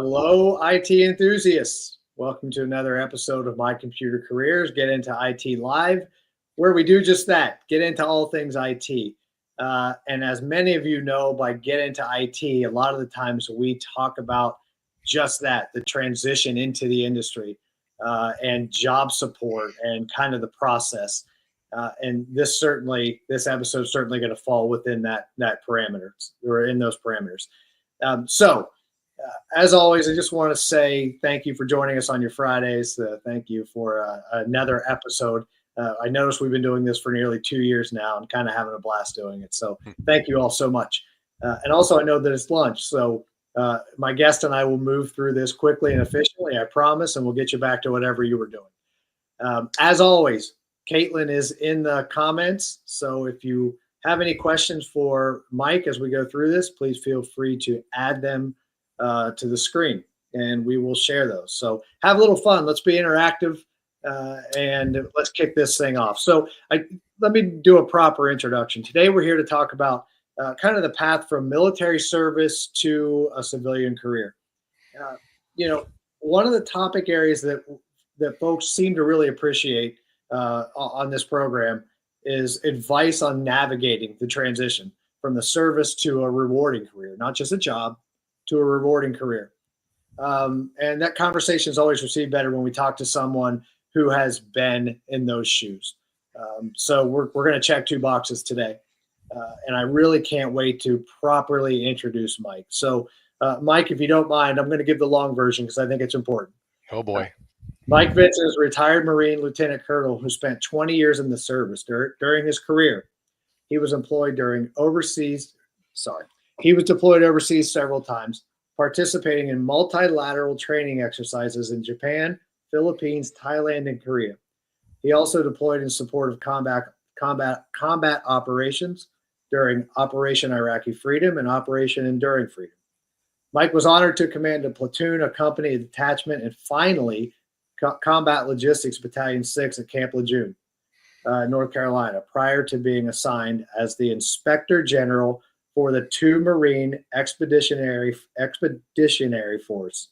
Hello, IT enthusiasts. Welcome to another episode of My Computer Careers, Get Into IT Live, where we do just that, get into all things IT. And as many of you know, by Get Into IT, a lot of the times we talk about just that, the transition into the industry and job support and kind of the process. And this episode is certainly going to fall within that parameters, or in those parameters. As always, I just want to say thank you for joining us on your Fridays. Thank you for another episode. I noticed we've been doing this for nearly 2 years now and kind of having a blast doing it. So thank you all so much. And also, I know that it's lunch. So my guest and I will move through this quickly and efficiently, I promise, and we'll get you back to whatever you were doing. As always, Caitlin is in the comments. So if you have any questions for Mike as we go through this, please feel free to add them to the screen and we will share those. So have a little fun. Let's be interactive and let's kick this thing off. So let me do a proper introduction. Today we're here to talk about kind of the path from military service to a civilian career. One of the topic areas that folks seem to really appreciate on this program is advice on navigating the transition from the service to a rewarding career, not just a job, to a rewarding career. And that conversation is always received better when we talk to someone who has been in those shoes. So we're going to check 2 boxes today. And I really can't wait to properly introduce Mike. So Mike, if you don't mind, I'm going to give the long version because I think it's important. Oh boy. Mike Vincent is a retired Marine Lieutenant Colonel who spent 20 years in the service. During his career, he was employed He was deployed overseas several times, participating in multilateral training exercises in Japan, Philippines, Thailand, and Korea. He also deployed in support of combat operations during Operation Iraqi Freedom and Operation Enduring Freedom. Mike was honored to command a platoon, a company, a detachment, and finally Combat Logistics Battalion 6 at Camp Lejeune, North Carolina, prior to being assigned as the Inspector General for the 2 Marine Expeditionary Force.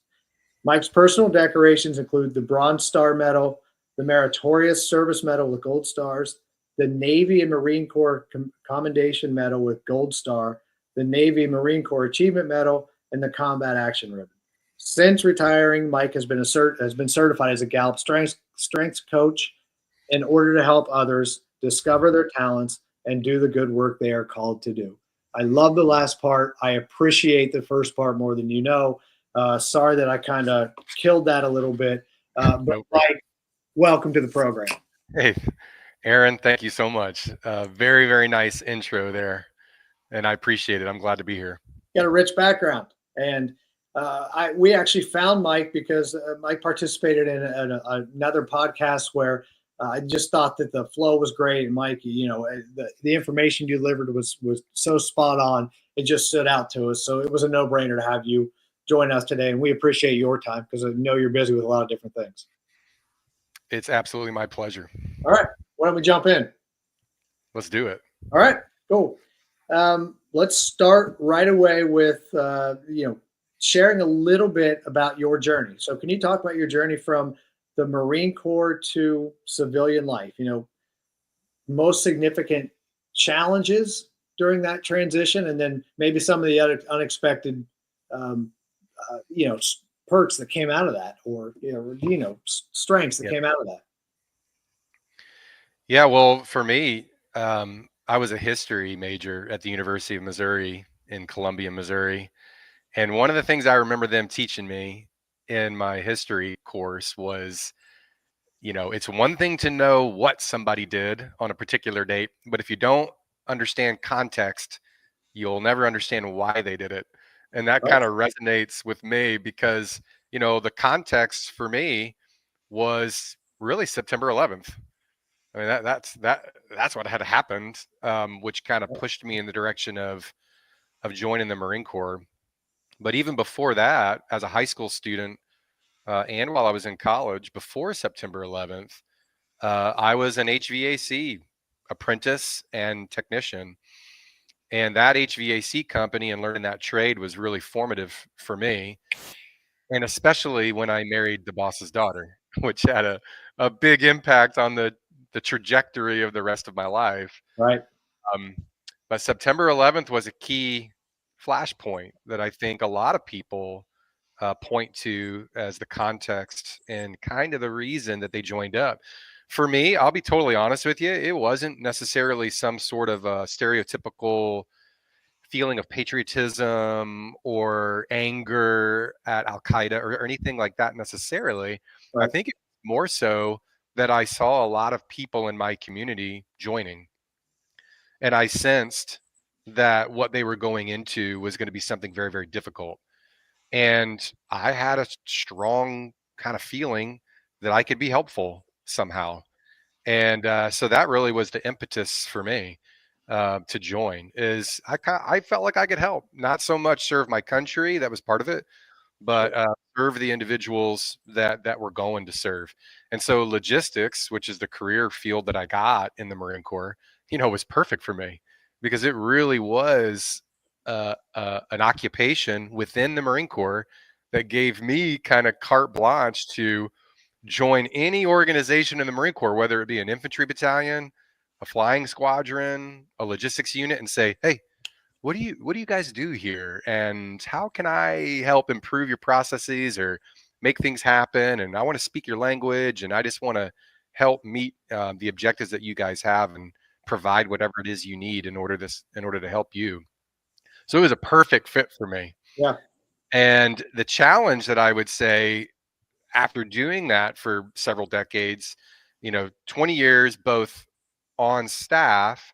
Mike's personal decorations include the Bronze Star Medal, the Meritorious Service Medal with Gold Stars, the Navy and Marine Corps Commendation Medal with Gold Star, the Navy and Marine Corps Achievement Medal, and the Combat Action Ribbon. Since retiring, Mike has been certified as a Gallup Strengths Coach in order to help others discover their talents and do the good work they are called to do. I love the last part. I appreciate the first part more than you know. Sorry that I kind of killed that a little bit. But Mike, welcome to the program. Hey, Aaron, thank you so much. Very, very nice intro there. And I appreciate it. I'm glad to be here. Got a rich background. And we actually found Mike because Mike participated in another podcast where I just thought that the flow was great. And Mike, the information you delivered was so spot on. It just stood out to us. So it was a no-brainer to have you join us today. And we appreciate your time because I know you're busy with a lot of different things. It's absolutely my pleasure. All right. Why don't we jump in? Let's do it. All right. Cool. Let's start right away with, sharing a little bit about your journey. So can you talk about your journey from the Marine Corps to civilian life? Most significant challenges during that transition, and then maybe some of the other unexpected, perks that came out of that, or strengths that came out of that. Yeah, well, for me, I was a history major at the University of Missouri in Columbia, Missouri, and one of the things I remember them teaching me in my history course was, it's one thing to know what somebody did on a particular date, but if you don't understand context, you'll never understand why they did it. And that kind of resonates with me because, the context for me was really September 11th. I mean, that's what had happened, which kind of pushed me in the direction of joining the Marine Corps. But even before that, as a high school student, and while I was in college, before September 11th, I was an HVAC apprentice and technician. And that HVAC company and learning that trade was really formative for me. and especially when I married the boss's daughter, which had a big impact on the trajectory of the rest of my life. Right. Um, but September 11th was a key flashpoint that I think a lot of people point to as the context and kind of the reason that they joined up. For me, I'll be totally honest with you, it wasn't necessarily some sort of a stereotypical feeling of patriotism or anger at Al Qaeda or anything like that necessarily. I Right. think it's more so that I saw a lot of people in my community joining, and I sensed that what they were going into was going to be something very, very difficult. And I had a strong kind of feeling that I could be helpful somehow. And so that really was the impetus for me to join. Is I felt like I could help, not so much serve my country, that was part of it, but Sure. serve the individuals that were going to serve. And so logistics, which is the career field that I got in the Marine Corps, was perfect for me because it really was an occupation within the Marine Corps that gave me kind of carte blanche to join any organization in the Marine Corps, whether it be an infantry battalion, a flying squadron, a logistics unit, and say, hey, what do you guys do here, and how can I help improve your processes or make things happen? And I want to speak your language, and I just want to help meet the objectives that you guys have and provide whatever it is you need in order to help you. So it was a perfect fit for me. Yeah. And the challenge that I would say after doing that for several decades, 20 years both on staff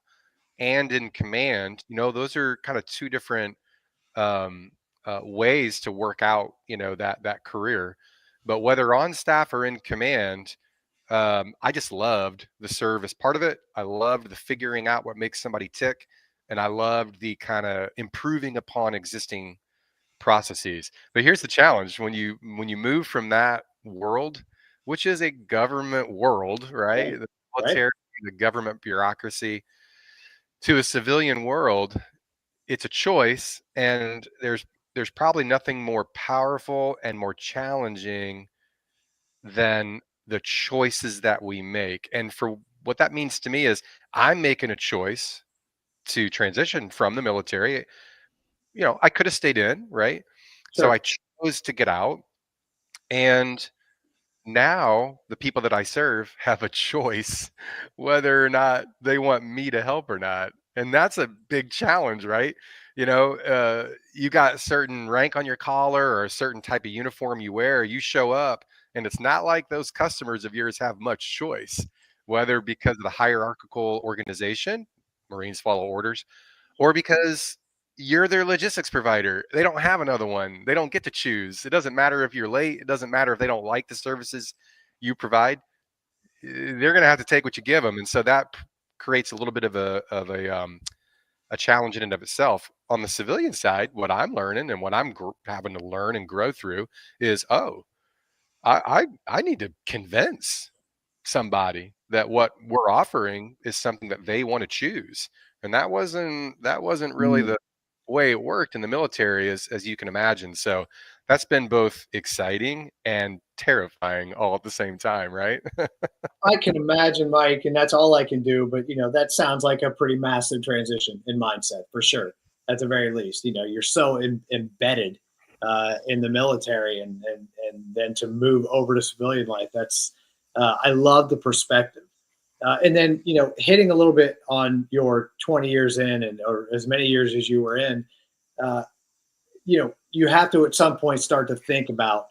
and in command, those are kind of two different um, ways to work out, that career. But whether on staff or in command, I just loved the service part of it. I loved the figuring out what makes somebody tick, and I loved the kind of improving upon existing processes. But here's the challenge: when you move from that world, which is a government world, Yeah. right? The Right. military, the government bureaucracy, to a civilian world, it's a choice, and there's probably nothing more powerful and more challenging than the choices that we make. And for what that means to me is I'm making a choice to transition from the military. I could have stayed in, right? So I Sure. chose to get out. And now the people that I serve have a choice whether or not they want me to help or not. And that's a big challenge, right? You got a certain rank on your collar or a certain type of uniform you wear, you show up, and it's not like those customers of yours have much choice, whether because of the hierarchical organization, Marines follow orders, or because you're their logistics provider. They don't have another one. They don't get to choose. It doesn't matter if you're late. It doesn't matter if they don't like the services you provide. They're going to have to take what you give them, and so that creates a little bit of a challenge in and of itself. On the civilian side, what I'm learning and what I'm having to learn and grow through is, oh, I need to convince somebody that what we're offering is something that they want to choose. And that wasn't really Mm. the way it worked in the military, as you can imagine. So that's been both exciting and terrifying all at the same time, right? I can imagine, Mike, and that's all I can do. But that sounds like a pretty massive transition in mindset for sure. At the very least, you're so embedded in the military, and then to move over to civilian life. That's I love the perspective. And then hitting a little bit on your 20 years in, and or as many years as you were in. Uh, you have to at some point start to think about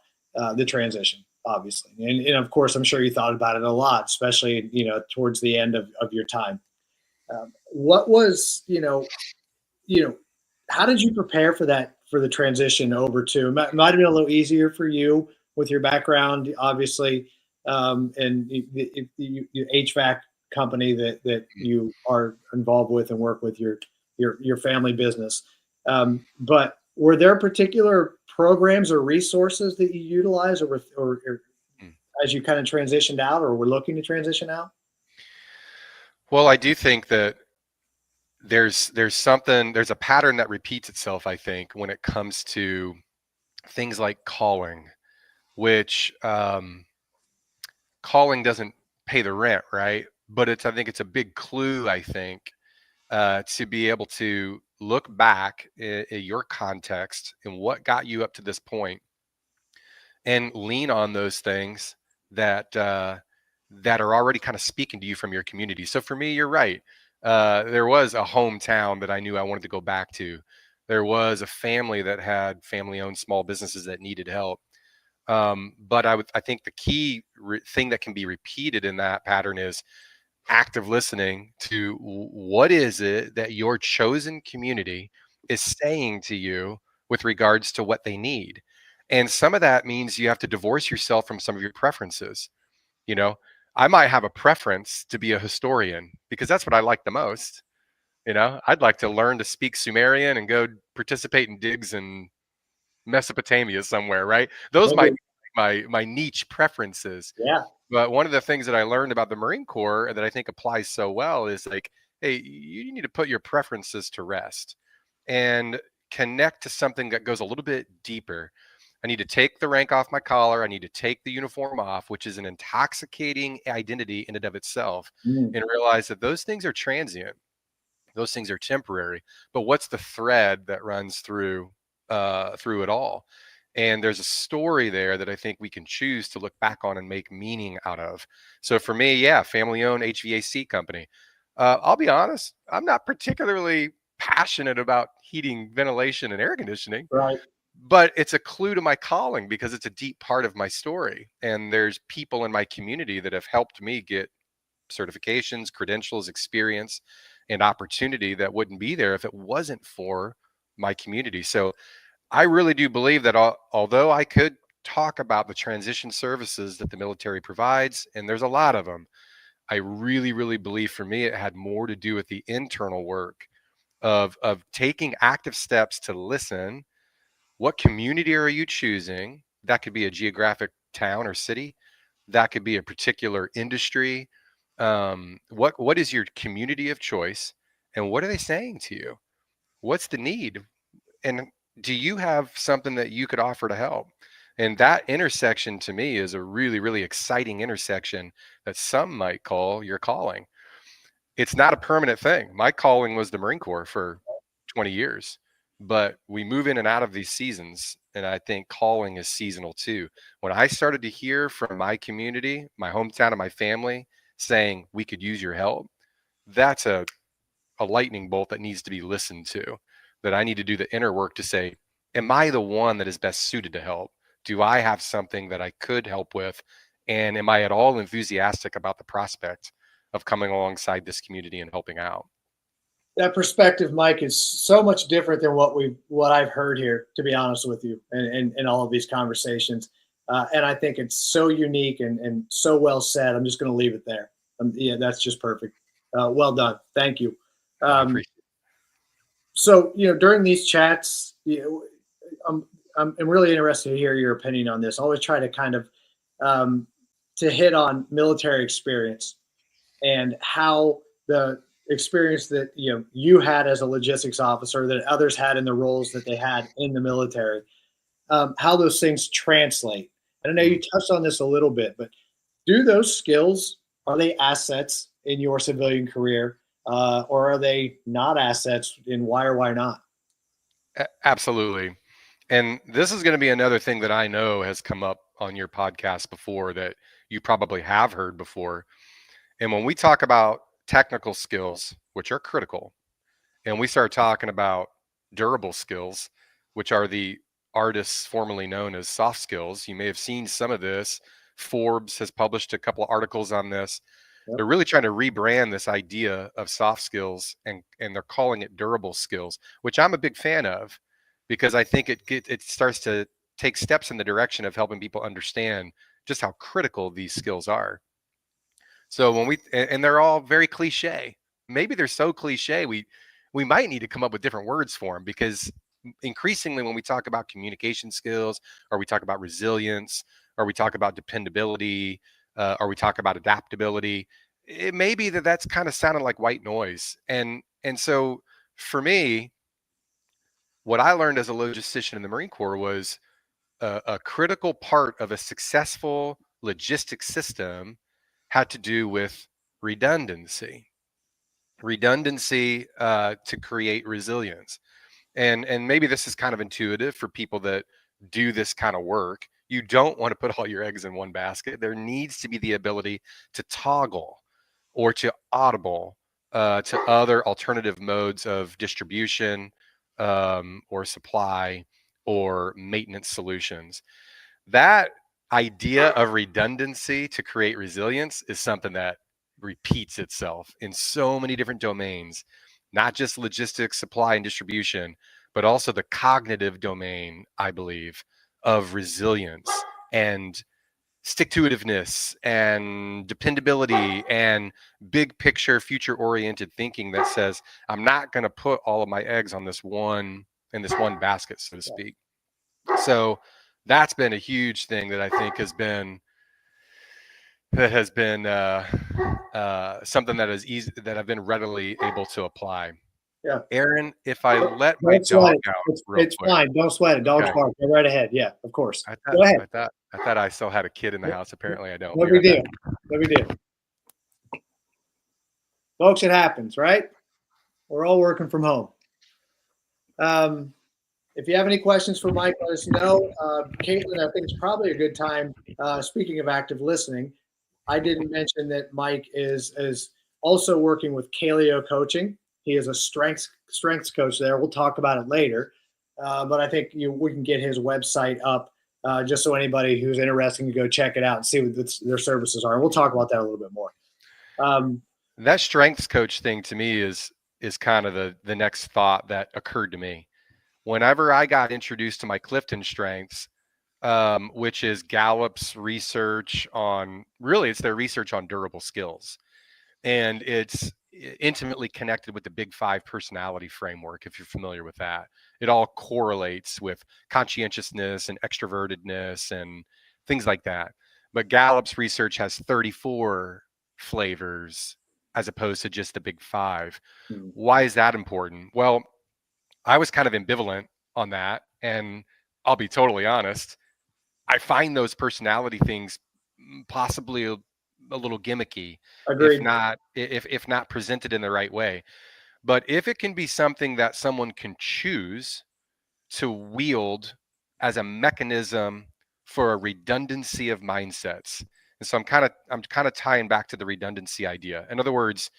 the transition, obviously, and of course, I'm sure you thought about it a lot, especially towards the end of your time. What was how did you prepare for that, for the transition over to? Might have been a little easier for you with your background, obviously, and the HVAC company that you are involved with and work with your family business. But were there particular programs or resources that you utilize, or Mm. as you kind of transitioned out, or were looking to transition out? Well, I do think that there's a pattern that repeats itself, I think, when it comes to things like calling. which calling doesn't pay the rent, right? But I think it's a big clue, I think, to be able to look back at your context and what got you up to this point and lean on those things that are already kind of speaking to you from your community. So for me, you're right. There was a hometown that I knew I wanted to go back to. There was a family that had family-owned small businesses that needed help. But I think the key thing that can be repeated in that pattern is active listening to what is it that your chosen community is saying to you with regards to what they need. And some of that means you have to divorce yourself from some of your preferences. You know, I might have a preference to be a historian because that's what I like the most. I'd like to learn to speak Sumerian and go participate in digs in Mesopotamia somewhere, right? Those might Maybe, be my niche preferences. yeah, But one of the things that I learned about the Marine Corps that I think applies so well is like, hey, you need to put your preferences to rest and connect to something that goes a little bit deeper. I need to take the rank off my collar. I need to take the uniform off, which is an intoxicating identity in and of itself, mm, and realize that those things are transient. Those things are temporary. But what's the thread that runs through it all? And there's a story there that I think we can choose to look back on and make meaning out of. So for me, yeah, family-owned HVAC company. I'll be honest, I'm not particularly passionate about heating, ventilation, and air conditioning, right. but it's a clue to my calling because it's a deep part of my story. And there's people in my community that have helped me get certifications, credentials, experience, and opportunity that wouldn't be there if it wasn't for my community. So I really do believe that although I could talk about the transition services that the military provides, and there's a lot of them, I really, really believe for me it had more to do with the internal work of taking active steps to listen. What community are you choosing? That could be a geographic town or city. That could be a particular industry. What is your community of choice, and what are they saying to you? What's the need? And do you have something that you could offer to help? And that intersection to me is a really, really exciting intersection that some might call your calling. It's not a permanent thing. My calling was the Marine Corps for 20 years, but we move in and out of these seasons. And I think calling is seasonal too. When I started to hear from my community, my hometown, and my family saying we could use your help, that's a lightning bolt that needs to be listened to, that I need to do the inner work to say, am I the one that is best suited to help? Do I have something that I could help with? And am I at all enthusiastic about the prospect of coming alongside this community and helping out? That perspective, Mike, is so much different than what I've heard here, to be honest with you, and in all of these conversations. And I think it's so unique and so well said. I'm just going to leave it there. Yeah, that's just perfect. Well done. Thank you. I Um, appreciate so, during these chats, I'm really interested to hear your opinion on this. I always try to kind of um, to hit on military experience and how the experience that you had as a logistics officer that others had in the roles that they had in the military, how those things translate. And I know you it. touched on this a little bit, but do those skills, are they assets in your civilian career, or are they not assets? And why or why not? Absolutely. And this is going to be another thing that I know has come up on your podcast before that you probably have heard before. And when we talk about technical skills, which are critical, and we start talking about durable skills, which are the artists formerly known as soft skills, you may have seen some of this. Forbes has published a couple of articles on this. Yep. They're really trying to rebrand this idea of soft skills, and they're calling it durable skills, which I'm a big fan of because I think it starts to take steps in the direction of helping people understand just how critical these skills are. So when and they're all very cliche. Maybe they're so cliche we might need to come up with different words for them because increasingly when we talk about communication skills, or we talk about resilience, or we talk about dependability, or we talk about adaptability, it may be that that's kind of sounding like white noise. And so for me, what I learned as a logistician in the Marine Corps was a critical part of a successful logistics system had to do with redundancy. Redundancy to create resilience. And maybe this is kind of intuitive for people that do this kind of work. You don't want to put all your eggs in one basket. There needs to be the ability to toggle or to audible to other alternative modes of distribution or supply or maintenance solutions. That idea of redundancy to create resilience is something that repeats itself in so many different domains, not just logistics, supply, and distribution, but also the cognitive domain, I believe, of resilience and stick to itiveness and dependability and big picture, future oriented thinking that says, I'm not going to put all of my eggs on this one in this one basket, so to speak. So that's been a huge thing that I think has been something that is easy that I've been readily able to apply. Yeah. Aaron, if I let my Don't sweat dog it. out It's, real it's quick. fine. Don't sweat it. Dogs Okay. bark. Go right ahead. Yeah, of course. I Go ahead. thought I still had a kid in the house. Apparently I don't. No big deal. No big deal. Folks, it happens, right? We're all working from home. If you have any questions for Mike, let us know. Caitlin, I think it's probably a good time. Speaking of active listening, I didn't mention that Mike is also working with Kaleo Coaching. He is a strengths coach there. We'll talk about it later, but I think we can get his website up just so anybody who's interested can go check it out and see what their services are. And we'll talk about that a little bit more. That strengths coach thing to me is kind of the next thought that occurred to me. Whenever I got introduced to my Clifton strengths, which is Gallup's research on it's their research on durable skills. And it's intimately connected with the Big Five personality framework, if you're familiar with that. It all correlates with conscientiousness and extrovertedness and things like that. But Gallup's research has 34 flavors as opposed to just the Big Five. Why is that important? Well, I was kind of ambivalent on that. And I'll be totally honest, I find those personality things possibly a little gimmicky, Agreed. if not presented in the right way. But if it can be something that someone can choose to wield as a mechanism for a redundancy of mindsets. And so I'm kind of tying back to the redundancy idea. In other words,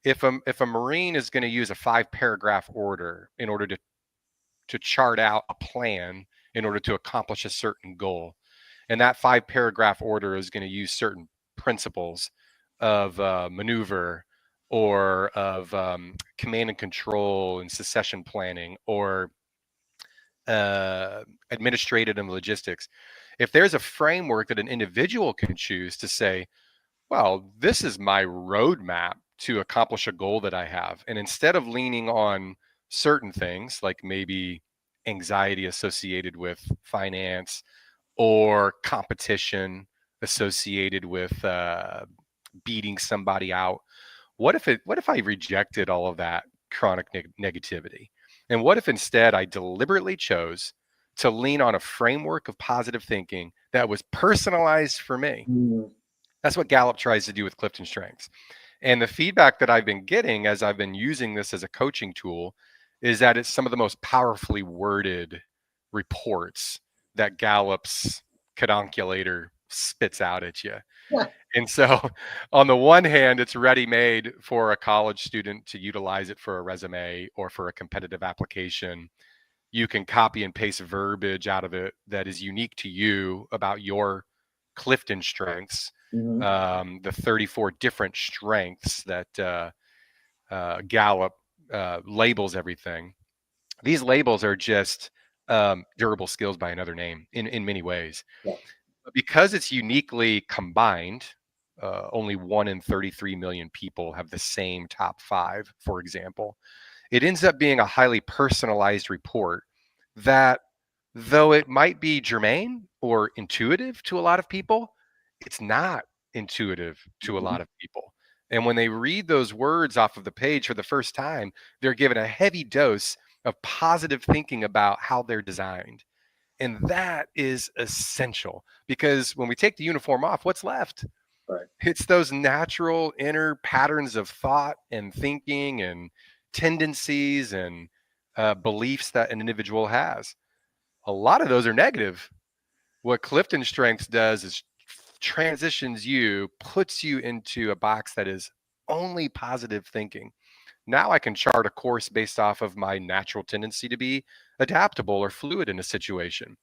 if a Marine is going to use a 5-paragraph order in order to chart out a plan in order to accomplish a certain goal, and that 5-paragraph order is going to use certain principles of maneuver or of command and control and succession planning or administrative and logistics. If there's a framework that an individual can choose to say, well, this is my roadmap to accomplish a goal that I have. And instead of leaning on certain things like maybe anxiety associated with finance or competition associated with beating somebody out, what if I rejected all of that chronic negativity? And what if instead I deliberately chose to lean on a framework of positive thinking that was personalized for me? That's what Gallup tries to do with Clifton Strengths. And the feedback that I've been getting as I've been using this as a coaching tool is that it's some of the most powerfully worded reports that Gallup's cadunculator spits out at you. Yeah. And so on the one hand, it's ready-made for a college student to utilize it for a resume or for a competitive application. You can copy and paste verbiage out of it that is unique to you about your Clifton strengths, the 34 different strengths that Gallup labels everything. These labels are just durable skills by another name in many ways. Yeah. Because it's uniquely combined, only 1 in 33 million people have the same top 5, for example. It ends up being a highly personalized report that, though it might be germane or intuitive to a lot of people, it's not intuitive to a lot of people. And when they read those words off of the page for the first time, they're given a heavy dose of positive thinking about how they're designed. And that is essential, because when we take the uniform off, what's left? Right. It's those natural inner patterns of thought and thinking and tendencies and beliefs that an individual has. A lot of those are negative. What Clifton Strengths does is transitions you, puts you into a box that is only positive thinking. Now I can chart a course based off of my natural tendency to be adaptable or fluid in a situation.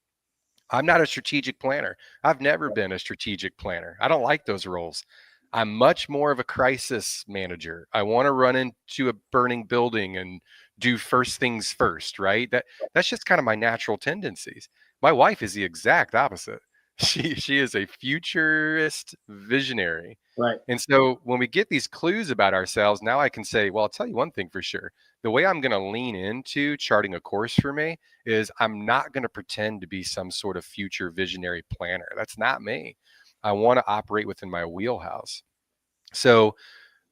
I'm not a strategic planner. I've never been a strategic planner. I don't like those roles. I'm much more of a crisis manager. I want to run into a burning building and do first things first, right? That's just kind of my natural tendencies. My wife is the exact opposite. She is a futurist visionary. Right. And so when we get these clues about ourselves, now I can say, well, I'll tell you one thing for sure. The way I'm going to lean into charting a course for me is I'm not going to pretend to be some sort of future visionary planner. That's not me. I want to operate within my wheelhouse. So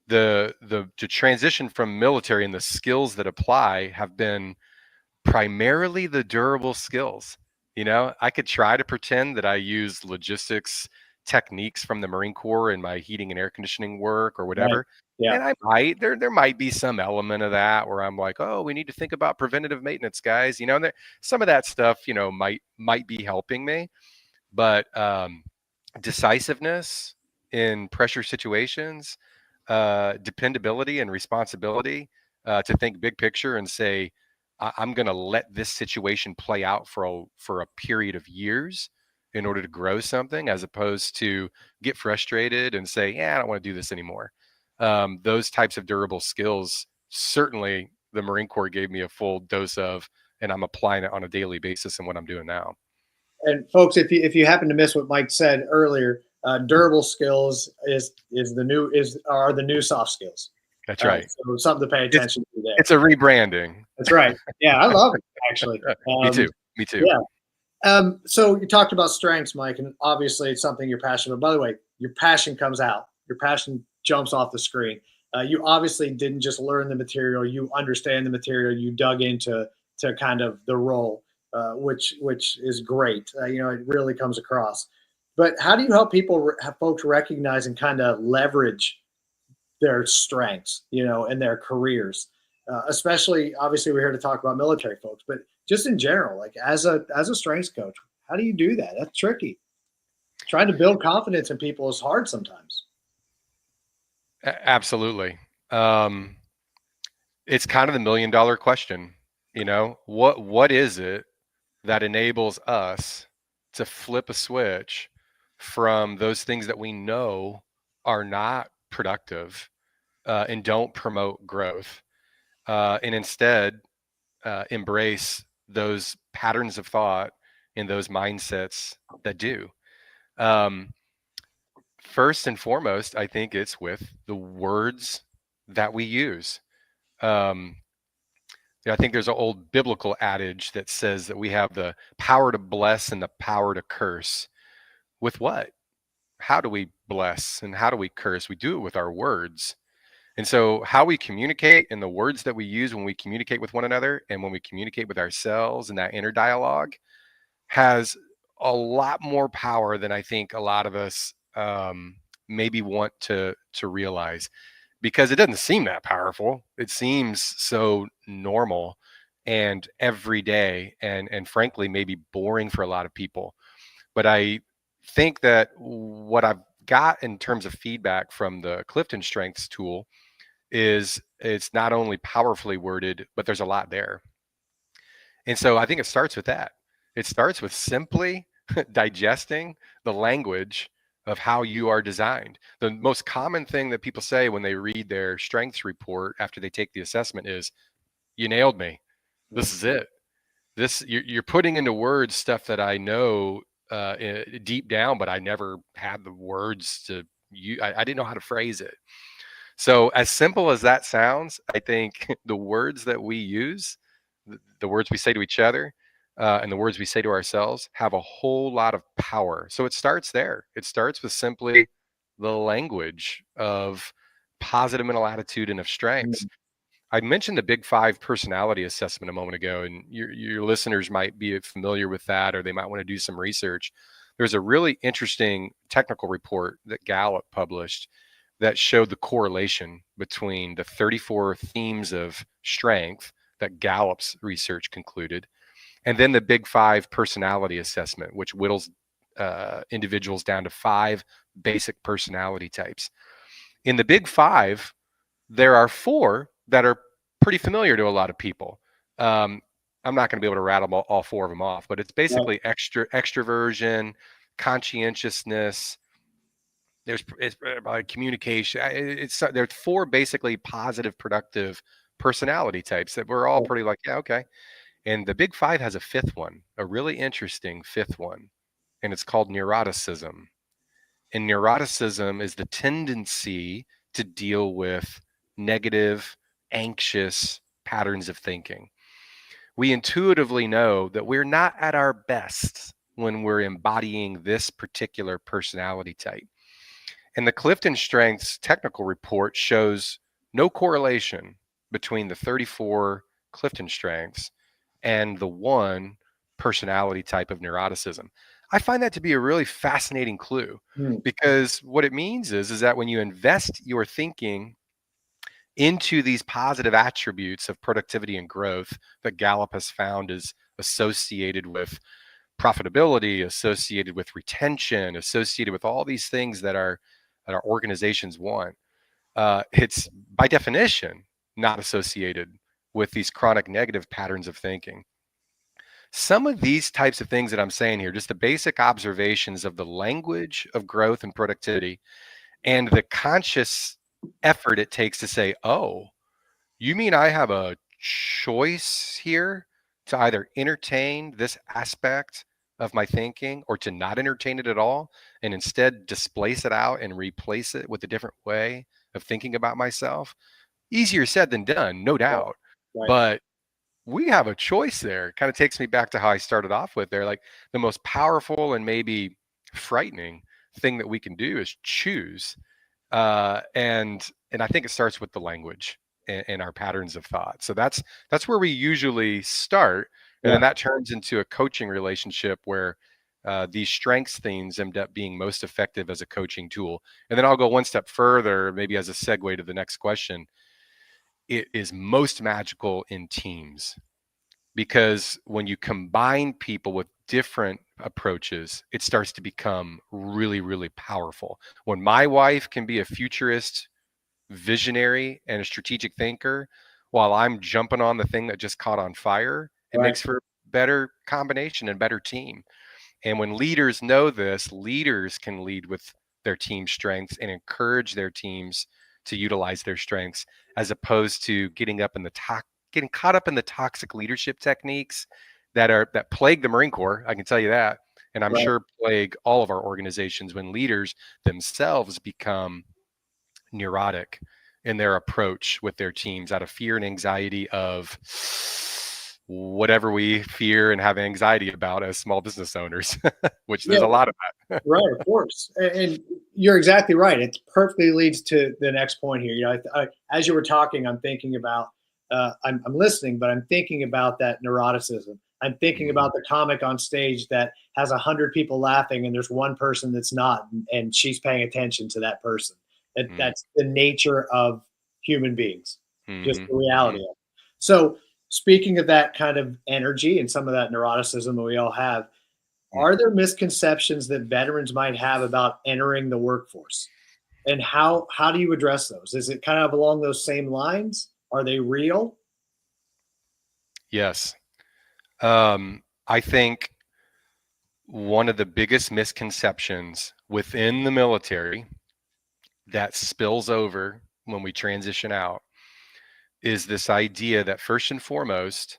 the to transition from military and the skills that apply have been primarily the durable skills. I could try to pretend that I use logistics techniques from the Marine Corps in my heating and air conditioning work or Right. whatever. Yeah. And I might, there might be some element of that where I'm like, oh, we need to think about preventative maintenance, guys. Some of that stuff, might be helping me, but decisiveness in pressure situations, dependability and responsibility, to think big picture and say, I'm going to let this situation play out for a period of years in order to grow something, as opposed to get frustrated and say, yeah, I don't want to do this anymore. Those types of durable skills, certainly the Marine Corps gave me a full dose of, and I'm applying it on a daily basis in what I'm doing now. And folks, if you happen to miss what Mike said earlier, durable skills are the new soft skills. That's right. So something to pay It's attention to there. it's a rebranding. That's right. Yeah, I love it actually. Me too. Me too. Yeah. So you talked about strengths, Mike, and obviously it's something you're passionate about. By the way, your passion comes out. Your passion jumps off the screen. You obviously didn't just learn the material; you understand the material. You dug into kind of the role, which is great. It really comes across. But how do you help have folks recognize and kind of leverage their strengths, in their careers? Especially, obviously, we're here to talk about military folks, but just in general, like as a strengths coach, how do you do that? That's tricky. Trying to build confidence in people is hard sometimes. Absolutely. It's kind of the $1 million question. What is it that enables us to flip a switch from those things that we know are not productive, and don't promote growth, and instead embrace those patterns of thought and those mindsets that do. Um, First and foremost, I think it's with the words that we use. Um, I think there's an old biblical adage that says that we have the power to bless and the power to curse. With what? How do we bless and how do we curse? We do it with our words. And so, how we communicate and the words that we use when we communicate with one another and when we communicate with ourselves and that inner dialogue has a lot more power than I think a lot of us maybe want to realize, because it doesn't seem that powerful. It seems so normal and everyday, and frankly maybe boring for a lot of people. But I think that what I've got in terms of feedback from the Clifton Strengths tool is it's not only powerfully worded, but there's a lot there. And so I think it starts with that. It starts with simply digesting the language of how you are designed. The most common thing that people say when they read their strengths report after they take the assessment is, you nailed me. This is it. You're putting into words stuff that I know deep down, but I never had the words to you. I didn't know how to phrase it. So as simple as that sounds, I think the words that we use, the words we say to each other, and the words we say to ourselves have a whole lot of power. So it starts there. It starts with simply the language of positive mental attitude and of strengths. I mentioned the Big Five personality assessment a moment ago, and your listeners might be familiar with that, or they might want to do some research. There's a really interesting technical report that Gallup published that showed the correlation between the 34 themes of strength that Gallup's research concluded, and then the Big Five personality assessment, which whittles individuals down to 5 basic personality types. In the Big Five, there are 4 that are pretty familiar to a lot of people. I'm not going to be able to rattle all 4 of them off, but it's Right. basically extroversion, conscientiousness. It's communication. There's 4 basically positive, productive personality types that we're all Right. pretty like, yeah, okay. And the Big Five has a 5th one, a really interesting 5th one, and it's called neuroticism. And neuroticism is the tendency to deal with negative, anxious patterns of thinking. We intuitively know that we're not at our best when we're embodying this particular personality type. And the Clifton Strengths technical report shows no correlation between the 34 Clifton Strengths and the 1 personality type of neuroticism. I find that to be a really fascinating clue, Hmm. because what it means is that when you invest your thinking into these positive attributes of productivity and growth that Gallup has found is associated with profitability, associated with retention, associated with all these things that our organizations want, it's by definition not associated with these chronic negative patterns of thinking. Some of these types of things that I'm saying here, just the basic observations of the language of growth and productivity, and the conscious effort it takes to say, oh, you mean I have a choice here to either entertain this aspect of my thinking or to not entertain it at all, and instead displace it out and replace it with a different way of thinking about myself? Easier said than done, no Right. doubt. Right. But we have a choice there. Kind of takes me back to how I started off with there. Like, the most powerful and maybe frightening thing that we can do is choose. And I think it starts with the language and our patterns of thought. So that's where we usually start, and then Yeah. that turns into a coaching relationship where these strengths themes end up being most effective as a coaching tool. And then I'll go one step further, maybe as a segue to the next question. It is most magical in teams, because when you combine people with different approaches, it starts to become really, really powerful. When my wife can be a futurist, visionary, and a strategic thinker, while I'm jumping on the thing that just caught on fire, it Right. makes for a better combination and better team. And when leaders know this, leaders can lead with their team strengths and encourage their teams to utilize their strengths, as opposed to getting caught up in the toxic leadership techniques that plague the Marine Corps. I can tell you that, and I'm Right. sure plague all of our organizations when leaders themselves become neurotic in their approach with their teams out of fear and anxiety of whatever we fear and have anxiety about as small business owners, which there's Yeah. a lot of that. Right, of course, and you're exactly right. It perfectly leads to the next point here. As you were talking, I'm thinking about, I'm listening, but I'm thinking about that neuroticism. I'm thinking Mhm, about the comic on stage that has 100 people laughing, and there's one person that's not, and she's paying attention to that person. mhm, That's the nature of human beings, just mhm, the mhm. reality of it. So, speaking of that kind of energy and some of that neuroticism that we all have, Mm. are there misconceptions that veterans might have about entering the workforce? And how do you address those? Is it kind of along those same lines? Are they real? Yes. I think one of the biggest misconceptions within the military that spills over when we transition out is this idea that, first and foremost,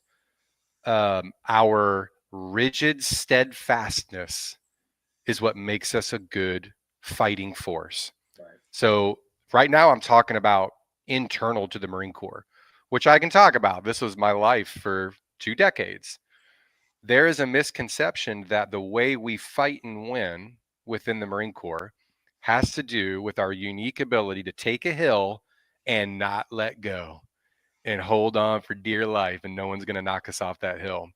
our rigid steadfastness is what makes us a good fighting force. Right. So, right now, I'm talking about internal to the Marine Corps, which I can talk about. This was my life for 2 decades. There is a misconception that the way we fight and win within the Marine Corps has to do with our unique ability to take a hill and not let go. and hold on for dear life, and no one's going to knock us off that hill.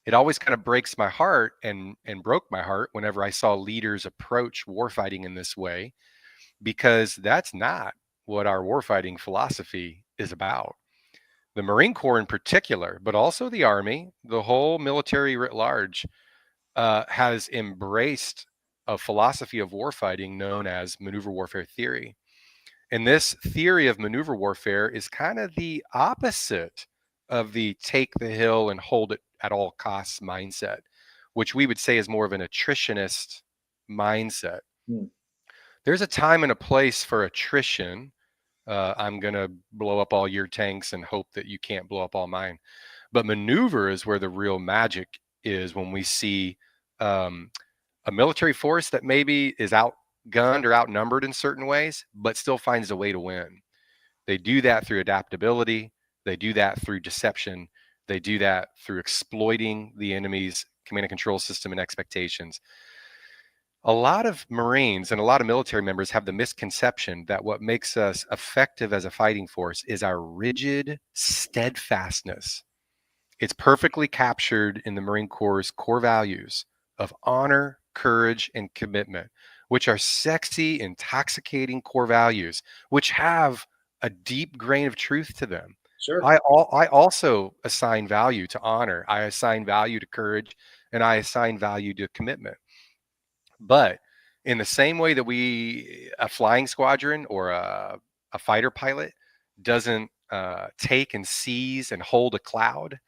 It always kind of breaks my heart and broke my heart whenever I saw leaders approach warfighting in this way, because that's not what our warfighting philosophy is about. The Marine Corps in particular, but also the Army, the whole military writ large, has embraced a philosophy of warfighting known as maneuver warfare theory. And this theory of maneuver warfare is kind of the opposite of the take the hill and hold it at all costs mindset, which we would say is more of an attritionist mindset. Hmm. There's a time and a place for attrition. I'm going to blow up all your tanks and hope that you can't blow up all mine. But maneuver is where the real magic is, when we see um, a military force that maybe is outgunned or outnumbered in certain ways, but still finds a way to win. They do that through adaptability. They do that through deception. They do that through exploiting the enemy's command and control system and expectations. A lot of Marines and a lot of military members have the misconception that what makes us effective as a fighting force is our rigid steadfastness. It's perfectly captured in the Marine Corps' core values of honor, courage, and commitment, which are sexy, intoxicating core values, which have a deep grain of truth to them. Sure. I also assign value to honor. I assign value to courage, and I assign value to commitment. But in the same way that a flying squadron or a fighter pilot doesn't take and seize and hold a cloud,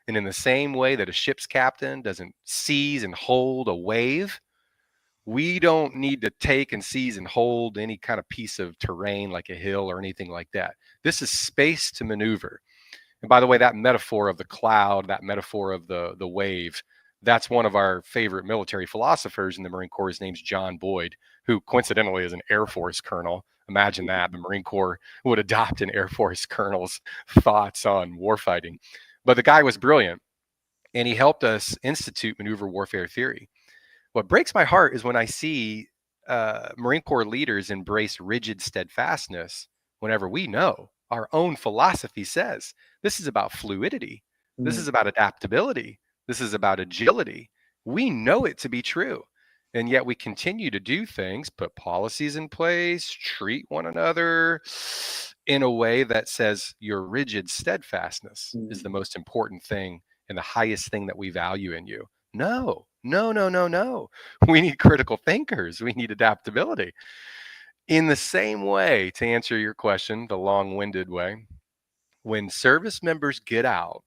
and in the same way that a ship's captain doesn't seize and hold a wave, we don't need to take and seize and hold any kind of piece of terrain like a hill or anything like that. This is space to maneuver. And by the way, that metaphor of the cloud, that metaphor of the wave, that's one of our favorite military philosophers in the Marine Corps. His name's John Boyd, who coincidentally is an Air Force colonel. Imagine that. The Marine Corps would adopt an Air Force colonel's thoughts on warfighting. But the guy was brilliant, and he helped us institute maneuver warfare theory. What breaks my heart is when I see Marine Corps leaders embrace rigid steadfastness whenever we know our own philosophy says this is about fluidity. This Hmm. is about adaptability. This is about agility. We know it to be true. And yet we continue to do things, put policies in place, treat one another in a way that says your rigid steadfastness is Hmm. the most important thing and the highest thing that we value in you. No, no, no, no, no. We need critical thinkers. We need adaptability. In the same way, to answer your question, the long winded way, when service members get out,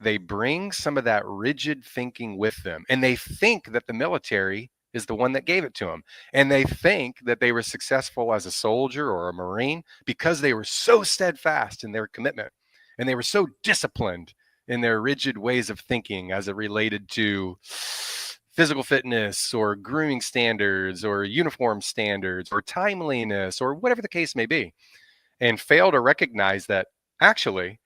they bring some of that rigid thinking with them, and they think that the military is the one that gave it to them. And they think that they were successful as a soldier or a Marine because they were so steadfast in their commitment and they were so disciplined in their rigid ways of thinking as it related to physical fitness or grooming standards or uniform standards or timeliness or whatever the case may be, and fail to recognize that actually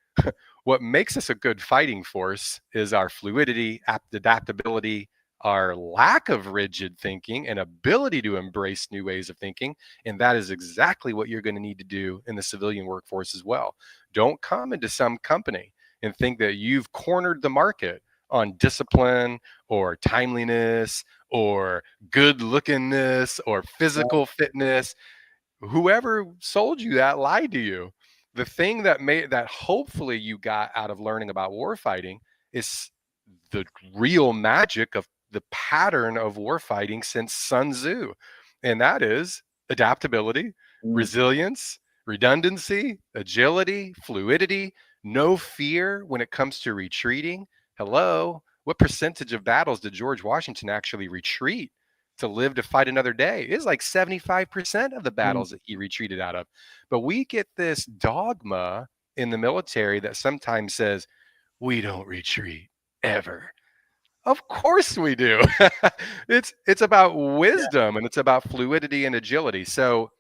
what makes us a good fighting force is our fluidity, adaptability, our lack of rigid thinking, and ability to embrace new ways of thinking. And that is exactly what you're going to need to do in the civilian workforce as well. Don't come into some company and think that you've cornered the market on discipline or timeliness or good lookingness or Right. physical fitness. Whoever sold you that lied to you. The thing that hopefully you got out of learning about warfighting is the real magic of the pattern of warfighting since Sun Tzu, and that is adaptability, Hmm. resilience, redundancy, agility, fluidity, no fear when it comes to retreating. Hello, what percentage of battles did George Washington actually retreat to live to fight another day? It's like 75% of the Hmm. battles that he retreated out of. But we get this dogma in the military that sometimes says, we don't retreat ever. Of course we do. It's about Yeah. wisdom and it's about fluidity and agility. So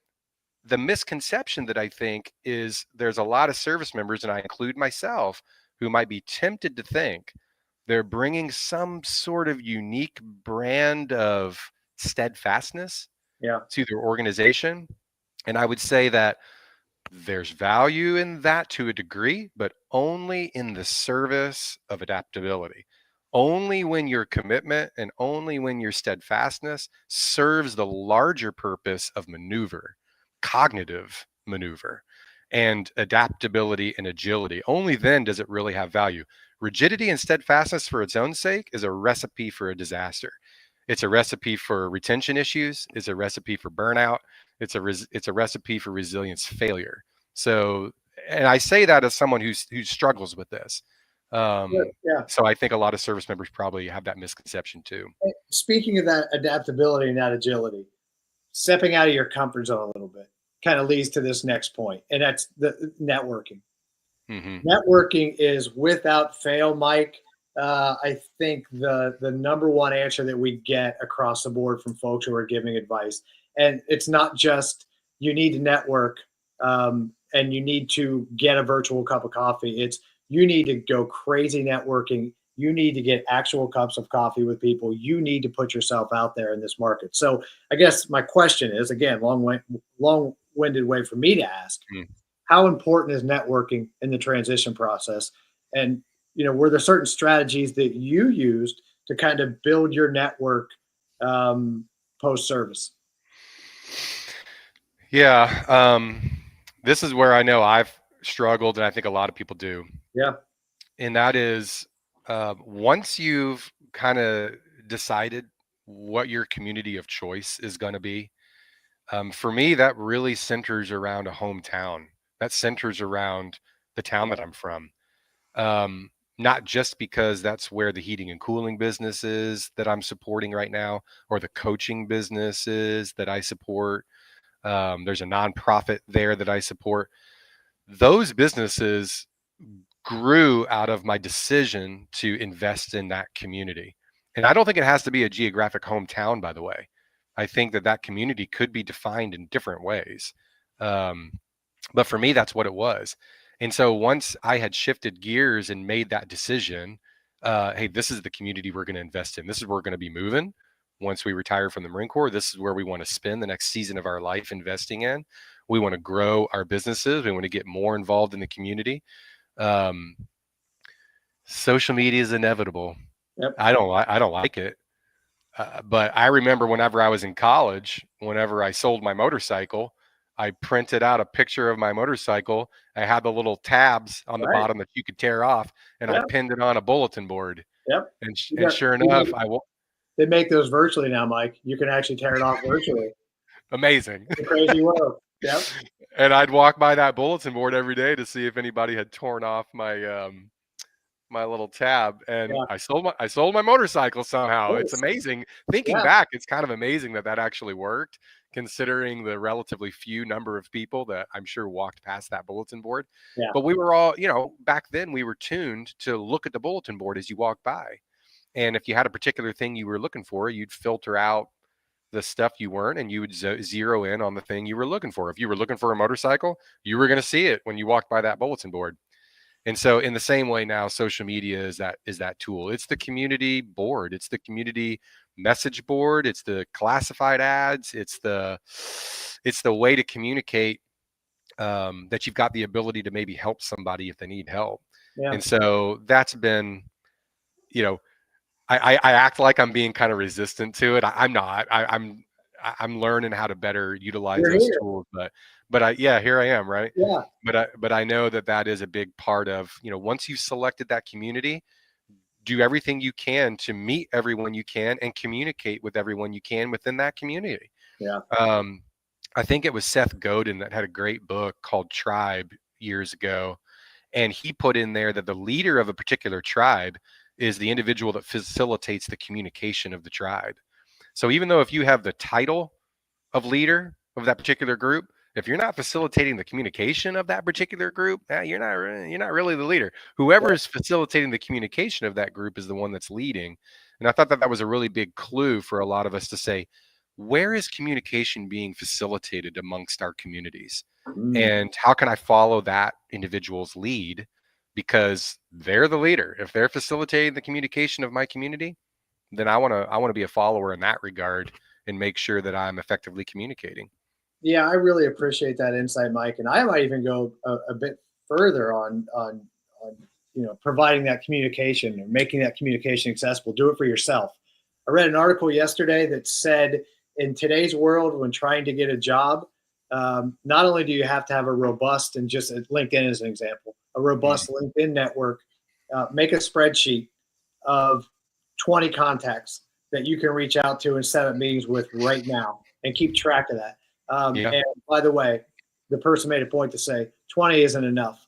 the misconception that I think is there's a lot of service members, and I include myself, who might be tempted to think they're bringing some sort of unique brand of steadfastness Yeah. to their organization. And I would say that There's value in that to a degree, but only in the service of adaptability. Only when your commitment and only when your steadfastness serves the larger purpose of maneuver, cognitive maneuver, and adaptability and agility. Only then does it really have value. Rigidity and steadfastness for its own sake is a recipe for a disaster. It's a recipe for retention issues. It's a recipe for burnout. It's a recipe for resilience failure. So, and I say that as someone who struggles with this. Yeah. So I think a lot of service members probably have that misconception too. Speaking of that adaptability and that agility, stepping out of your comfort zone a little bit kind of leads to this next point, and that's the networking. Mm-hmm. Networking is without fail, Mike. I think the number one answer that we get across the board from folks who are giving advice, and it's not just you need to network and you need to get a virtual cup of coffee. It's you need to go crazy networking. You need to get actual cups of coffee with people. You need to put yourself out there in this market. So I guess my question is, again, long-winded way for me to ask, how important is networking in the transition process? And, were there certain strategies that you used to kind of build your network post-service? Yeah. This is where I know I've struggled, and I think a lot of people do. Yeah. And that is once you've kind of decided what your community of choice is going to be, for me, that really centers around a hometown. That centers around the town that I'm from. Not just because that's where the heating and cooling business is that I'm supporting right now, or the coaching businesses that I support. There's a nonprofit there that I support. Those businesses grew out of my decision to invest in that community. And I don't think it has to be a geographic hometown, by the way. I think that community could be defined in different ways. But for me, that's what it was. And so once I had shifted gears and made that decision, hey, this is the community we're going to invest in. This is where we're going to be moving once we retire from the Marine Corps. This is where we want to spend the next season of our life investing in. We want to grow our businesses. We want to get more involved in the community. Social media is inevitable. Yep. I don't like it. But I remember whenever I was in college, whenever I sold my motorcycle, I printed out a picture of my motorcycle. I had the little tabs on the Right. bottom that you could tear off, and I Yep. pinned it on a bulletin board. Yep. And sure enough, They make those virtually now, Mike. You can actually tear it off virtually. Amazing. It's a crazy world. Yep. And I'd walk by that bulletin board every day to see if anybody had torn off my my little tab, and Yeah. I sold my motorcycle somehow. Nice. It's amazing. Thinking Yeah. back, it's kind of amazing that actually worked, considering the relatively few number of people that I'm sure walked past that bulletin board. Yeah. But we were all, back then we were tuned to look at the bulletin board as you walked by. And if you had a particular thing you were looking for, you'd filter out the stuff you weren't, and you would zero in on the thing you were looking for. If you were looking for a motorcycle, you were going to see it when you walked by that bulletin board. And so in the same way now, social media is that tool. It's the community board. It's the community message board. It's the classified ads. It's the way to communicate that you've got the ability to maybe help somebody if they need help. Yeah. And so that's been, I act like I'm being kind of resistant to it. I'm not. I'm learning how to better utilize You're those here. tools, but here I am, right? Yeah. But I know that is a big part of, once you've selected that community, do everything you can to meet everyone you can and communicate with everyone you can within that community. Yeah. I think it was Seth Godin that had a great book called Tribe years ago, and he put in there that the leader of a particular tribe is the individual that facilitates the communication of the tribe. So even though if you have the title of leader of that particular group, if you're not facilitating the communication of that particular group, you're not really the leader. Whoever is facilitating the communication of that group is the one that's leading. And I thought that was a really big clue for a lot of us to say, where is communication being facilitated amongst our communities? And how can I follow that individual's lead? Because they're the leader. If they're facilitating the communication of my community, then I want to be a follower in that regard and make sure that I'm effectively communicating. Yeah, I really appreciate that insight, Mike. And I might even go a bit further on providing that communication or making that communication accessible. Do it for yourself. I read an article yesterday that said in today's world, when trying to get a job, not only do you have to have a robust, and just LinkedIn as an example, a Mm, robust LinkedIn network, make a spreadsheet of 20 contacts that you can reach out to and set up meetings with right now and keep track of that. yeah. And by the way, the person made a point to say 20 isn't enough.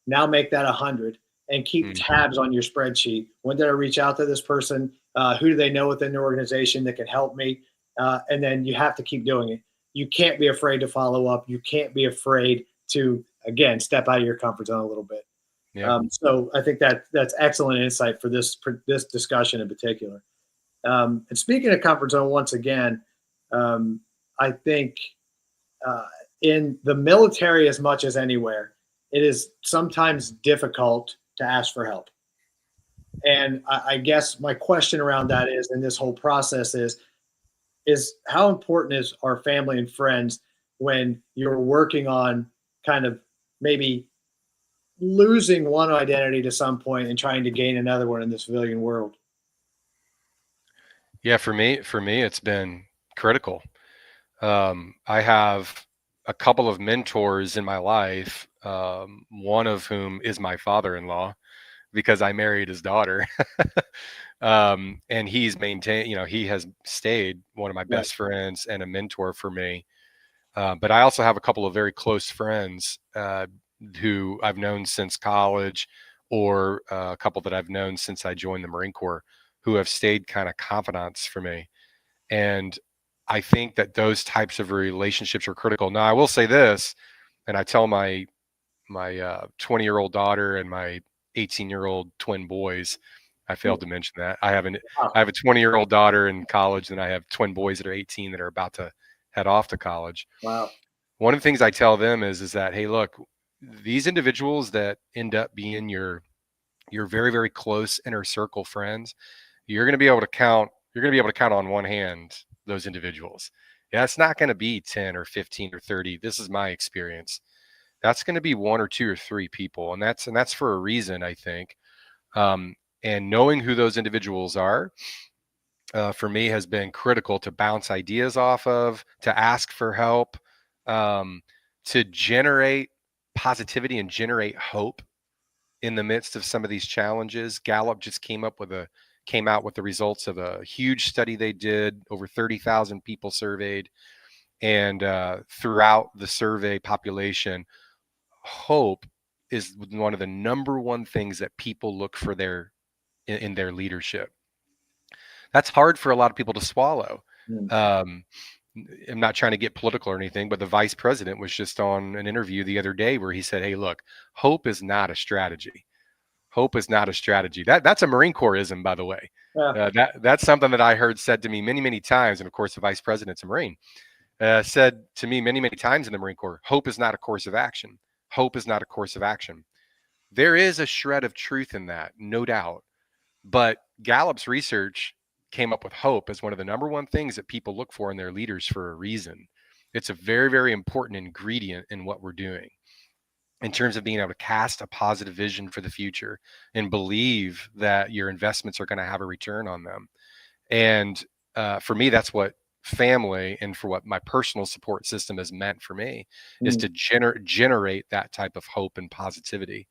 Now make that 100 and keep Mm, tabs on your spreadsheet. When did I reach out to this person? Who do they know within the organization that can help me? And then you have to keep doing it. You can't be afraid to follow up. You can't be afraid to, again, step out of your comfort zone a little bit. yeah. So I think that's excellent insight for this discussion in particular. And speaking of comfort zone, once again, I think uh, in the military, as much as anywhere, it is sometimes difficult to ask for help. And I guess my question around that is, in this whole process, is how important is our family and friends when you're working on kind of maybe losing one identity to some point and trying to gain another one in this civilian world? Yeah. For me, it's been critical. I have a couple of mentors in my life, one of whom is my father-in-law because I married his daughter. And he's maintained, he has stayed one of my Right. best friends and a mentor for me. But I also have a couple of very close friends who I've known since college, or a couple that I've known since I joined the Marine Corps, who have stayed kind of confidants for me. And I think that those types of relationships are critical. Now, I will say this, and I tell my 20-year-old daughter and my 18-year-old twin boys. I failed to mention that. Wow. I have a 20-year-old daughter in college, and I have twin boys that are 18 that are about to head off to college. Wow. One of the things I tell them is that, hey, look, these individuals that end up being your very, very close inner circle friends, you're going to be able to count. You're going to be able to count on one hand those individuals. Yeah, it's not going to be 10 or 15 or 30. This is my experience. That's going to be one or two or three people, and that's for a reason, I think. Um, and knowing who those individuals are, for me, has been critical to bounce ideas off of, to ask for help, um, to generate positivity and generate hope in the midst of some of these challenges. Gallup just came out with the results of a huge study they did, over 30,000 people surveyed, and throughout the survey population, hope is one of the number one things that people look for in their leadership. That's hard for a lot of people to swallow. Mm. Um, I'm not trying to get political or anything, but the vice president was just on an interview the other day where he said, "Hey, look, hope is not a strategy. Hope is not a strategy." That's a Marine Corps-ism, by the way. Yeah. That's something that I heard said to me many, many times, and of course, the vice president's a Marine. Said to me many, many times in the Marine Corps, "Hope is not a course of action. Hope is not a course of action." There is a shred of truth in that, no doubt. But Gallup's research came up with hope as one of the number one things that people look for in their leaders for a reason. It's a very, very important ingredient in what we're doing in terms of being able to cast a positive vision for the future and believe that your investments are going to have a return on them. And for me, that's what family and for what my personal support system has meant for me, is Mm. to generate that type of hope and positivity.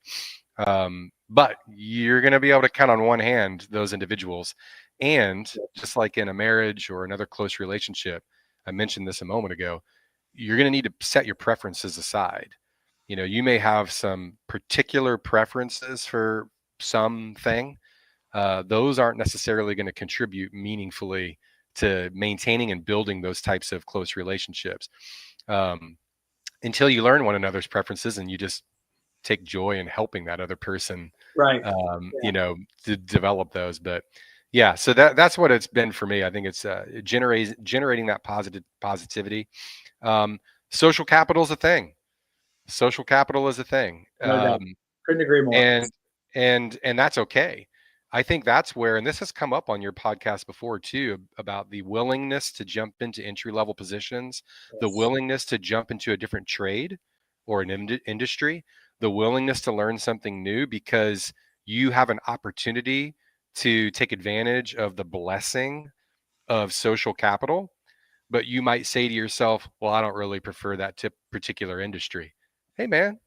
But you're going to be able to count on one hand those individuals. And just like in a marriage or another close relationship, I mentioned this a moment ago, you're going to need to set your preferences aside. You may have some particular preferences for something. Those aren't necessarily going to contribute meaningfully to maintaining and building those types of close relationships, um, until you learn one another's preferences and you just take joy in helping that other person, Right. you Yeah. know, to develop those. But yeah, so that's what it's been for me. I think it's generating that positivity. Um, Social capital is a thing. Social capital is a thing. No doubt. Couldn't agree more. And that's okay. I think that's where, and this has come up on your podcast before too, about the willingness to jump into entry level positions, the Yes. willingness to jump into a different trade or an industry, the willingness to learn something new because you have an opportunity to take advantage of the blessing of social capital. But you might say to yourself, well, I don't really prefer that particular industry. Hey, man.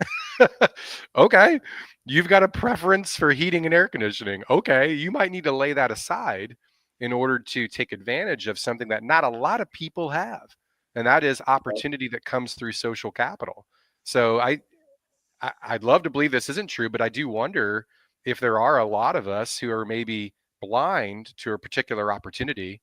Okay. You've got a preference for heating and air conditioning. Okay. You might need to lay that aside in order to take advantage of something that not a lot of people have. And that is opportunity that comes through social capital. So I'd love to believe this isn't true, but I do wonder if there are a lot of us who are maybe blind to a particular opportunity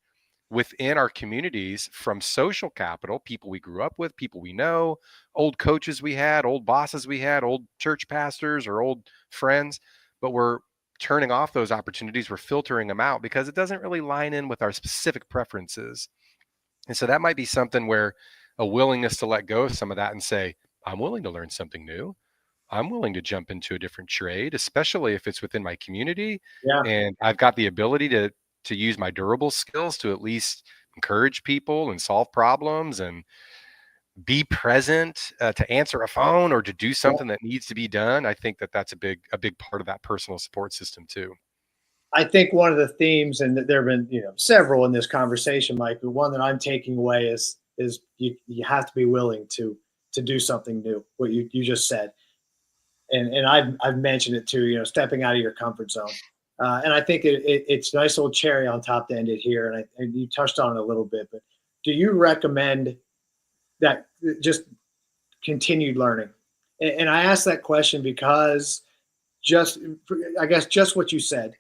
within our communities from social capital, people we grew up with, people we know, old coaches we had, old bosses we had, old church pastors or old friends, but we're turning off those opportunities. We're filtering them out because it doesn't really line in with our specific preferences. And so that might be something where a willingness to let go of some of that and say, I'm willing to learn something new. I'm willing to jump into a different trade, especially if it's within my community Yeah. and I've got the ability to use my durable skills to at least encourage people and solve problems and be present to answer a phone or to do Yeah. something that needs to be done. I think that that's a big part of that personal support system too. I think one of the themes, and there have been several in this conversation, Mike, but one that I'm taking away is you have to be willing to do something new. What you just said, and I've mentioned it too. Stepping out of your comfort zone, and I think it's a nice little cherry on top to end it here. And you touched on it a little bit, but do you recommend that just continued learning? And I ask that question because just I guess just what you said.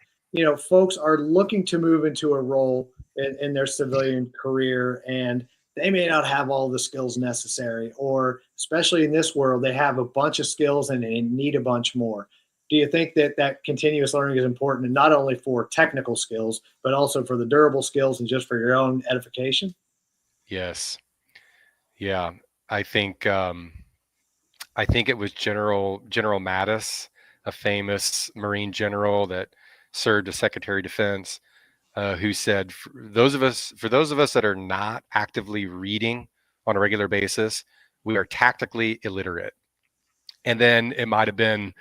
Folks are looking to move into a role in their civilian career, and they may not have all the skills necessary, or especially in this world, they have a bunch of skills and they need a bunch more. Do you think that continuous learning is important, and not only for technical skills, but also for the durable skills and just for your own edification? Yes. Yeah. I think I think it was General Mattis, a famous Marine general that served as Secretary of Defense, who said, for those of us that are not actively reading on a regular basis, we are tactically illiterate. And then it might have been,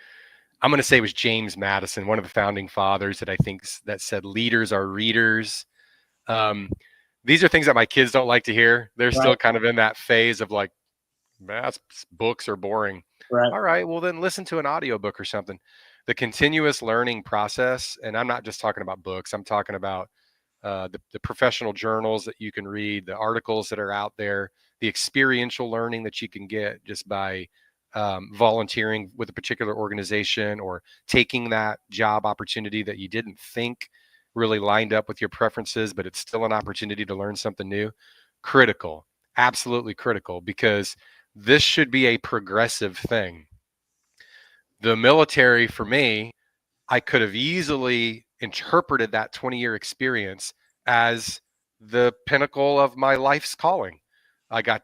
I'm going to say it was James Madison, one of the founding fathers, that I think that said, leaders are readers. Um, these are things that my kids don't like to hear. They're Right, still kind of in that phase of like, math books are boring. right, All right, well then listen to an audiobook or something. The continuous learning process, and I'm not just talking about books, I'm talking about the professional journals that you can read, the articles that are out there, the experiential learning that you can get just by volunteering with a particular organization or taking that job opportunity that you didn't think really lined up with your preferences, but it's still an opportunity to learn something new. Critical, absolutely critical, because this should be a progressive thing. The military, for me, I could have easily interpreted that 20-year experience as the pinnacle of my life's calling. I got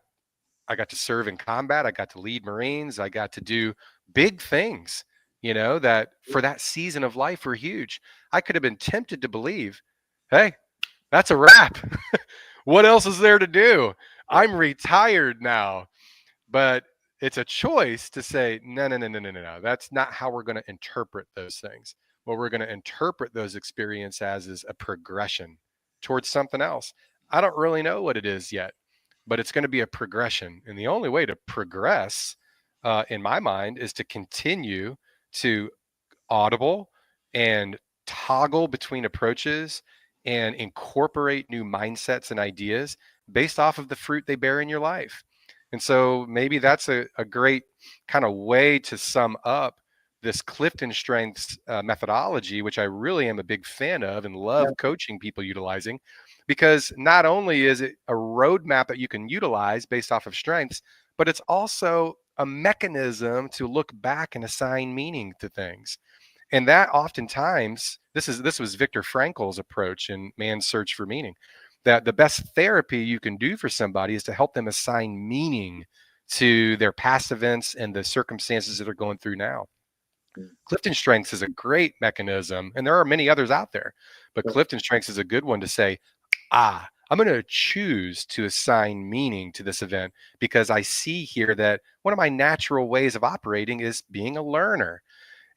I got to serve in combat, I got to lead Marines, I got to do big things, that for that season of life were huge. I could have been tempted to believe, hey, that's a wrap. What else is there to do? I'm retired now. But it's a choice to say, no, no, no, no, no, no, no. That's not how we're going to interpret those things. What we're going to interpret those experiences as is a progression towards something else. I don't really know what it is yet, but it's going to be a progression. And the only way to progress, in my mind, is to continue to audible and toggle between approaches and incorporate new mindsets and ideas based off of the fruit they bear in your life. And so maybe that's a great kind of way to sum up this Clifton Strengths methodology, which I really am a big fan of and yeah, love coaching people utilizing, because not only is it a roadmap that you can utilize based off of strengths, but it's also a mechanism to look back and assign meaning to things. And that oftentimes, this was Viktor Frankl's approach in Man's Search for Meaning, that the best therapy you can do for somebody is to help them assign meaning to their past events and the circumstances that they're going through now. Clifton Strengths is a great mechanism, and there are many others out there, but Clifton Strengths is a good one to say, I'm going to choose to assign meaning to this event because I see here that one of my natural ways of operating is being a learner.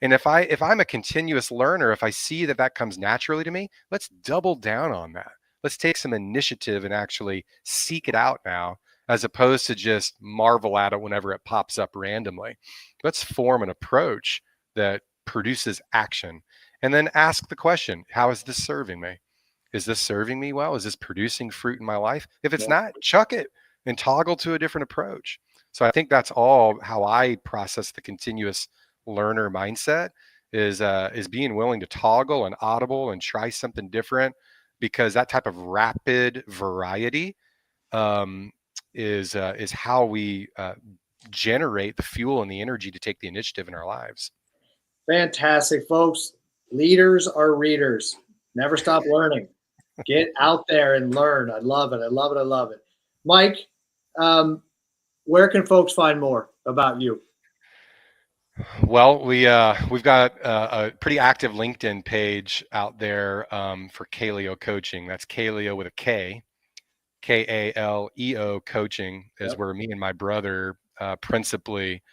And if I'm a continuous learner, if I see that that comes naturally to me, let's double down on that. Let's take some initiative and actually seek it out now, as opposed to just marvel at it whenever it pops up randomly. Let's form an approach that produces action, and then ask the question, how is this serving me? Is this serving me well? Is this producing fruit in my life? If it's not, chuck it and toggle to a different approach. So I think that's all how I process the continuous learner mindset is being willing to toggle and audible and try something different, because that type of rapid variety is how we generate the fuel and the energy to take the initiative in our lives. Fantastic, folks. Leaders are readers. Never stop learning. Get out there and learn. I love it. I love it. I love it. Mike, where can folks find more about you? Well, we've got a pretty active LinkedIn page out there for Kaleo Coaching. That's Kaleo with a K, Kaleo Coaching is where me and my brother principally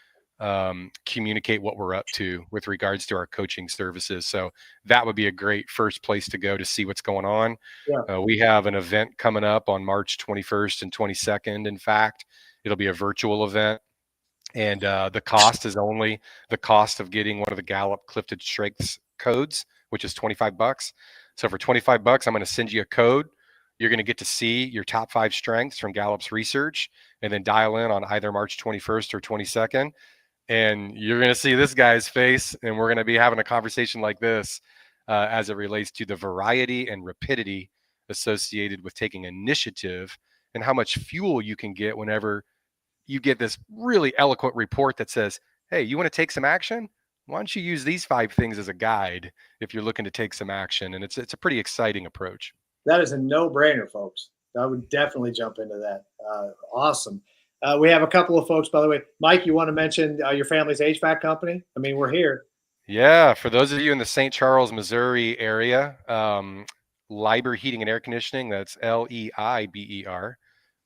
communicate what we're up to with regards to our coaching services. So that would be a great first place to go to see what's going on. We have an event coming up on March 21st and 22nd. In fact, it'll be a virtual event. And the cost is only the cost of getting one of the Gallup Clifton Strengths codes, which is $25. So for $25, I'm going to send you a code. You're going to get to see your top 5 strengths from Gallup's research, and then dial in on either March 21st or 22nd. And you're going to see this guy's face, and we're going to be having a conversation like this as it relates to the variety and rapidity associated with taking initiative, and how much fuel you can get whenever you get this really eloquent report that says, hey, you want to take some action? Why don't you use these 5 things as a guide if you're looking to take some action? And it's a pretty exciting approach. That is a no-brainer, folks. I would definitely jump into that. Awesome. We have a couple of folks, by the way. Mike, you want to mention your family's HVAC company? I mean, we're here. Yeah, for those of you in the St. Charles, Missouri area, Liber Heating and Air Conditioning, that's Leiber.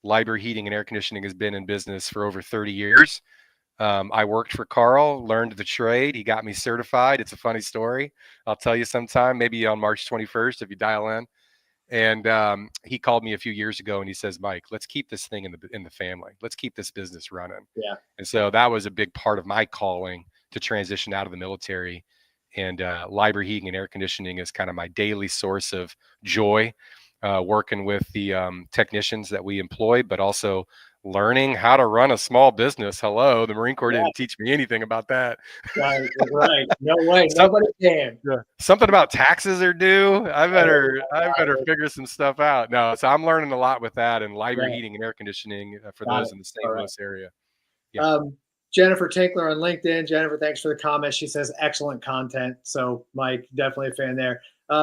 Liber Heating and Air Conditioning has been in business for over 30 years. I worked for Carl, learned the trade. He got me certified. It's a funny story. I'll tell you sometime, maybe on March 21st, if you dial in. And he called me a few years ago and he says, Mike, let's keep this thing in the family. Let's keep this business running. Yeah. And so that was a big part of my calling to transition out of the military. And Liber Heating and Air Conditioning is kind of my daily source of joy, working with the technicians that we employ, but also learning how to run a small business. Hello, the Marine Corps didn't teach me anything about that. Right. No way. Nobody can. Something about taxes are due. I better figure some stuff out. No, so I'm learning a lot with that, and Liber Heating and Air Conditioning for those in the St. Louis area. Yeah. Jennifer Tinkler on LinkedIn. Jennifer, thanks for the comment. She says excellent content. So Mike, definitely a fan there.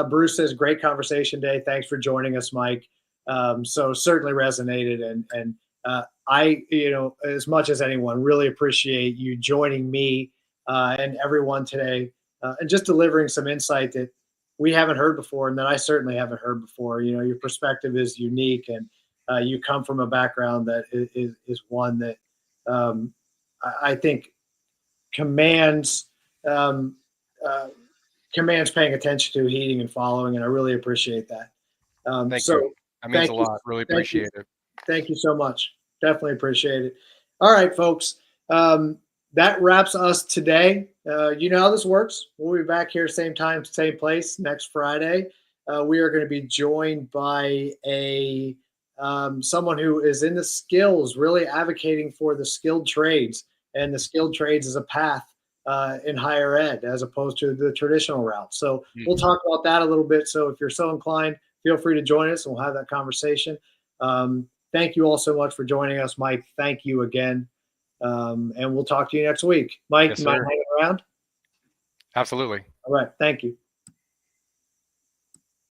Bruce says great conversation today. Thanks for joining us, Mike. So certainly resonated, and I, as much as anyone, really appreciate you joining me and everyone today, and just delivering some insight that we haven't heard before, and that I certainly haven't heard before. Your perspective is unique, and you come from a background that is one that I think commands paying attention to, heeding, and following, and I really appreciate that. Thank you. That means a lot. Really appreciate it. Thank you so much. Definitely appreciate it. All right, folks. That wraps us today. You know how this works. We'll be back here same time, same place next Friday. We are going to be joined by someone who is in the skills, really advocating for the skilled trades, and the skilled trades is a path in higher ed as opposed to the traditional route. So we'll talk about that a little bit. So if you're so inclined, feel free to join us and we'll have that conversation. Thank you all so much for joining us, Mike. Thank you again. And we'll talk to you next week. Mike, you mind hanging around? Absolutely. All right. Thank you.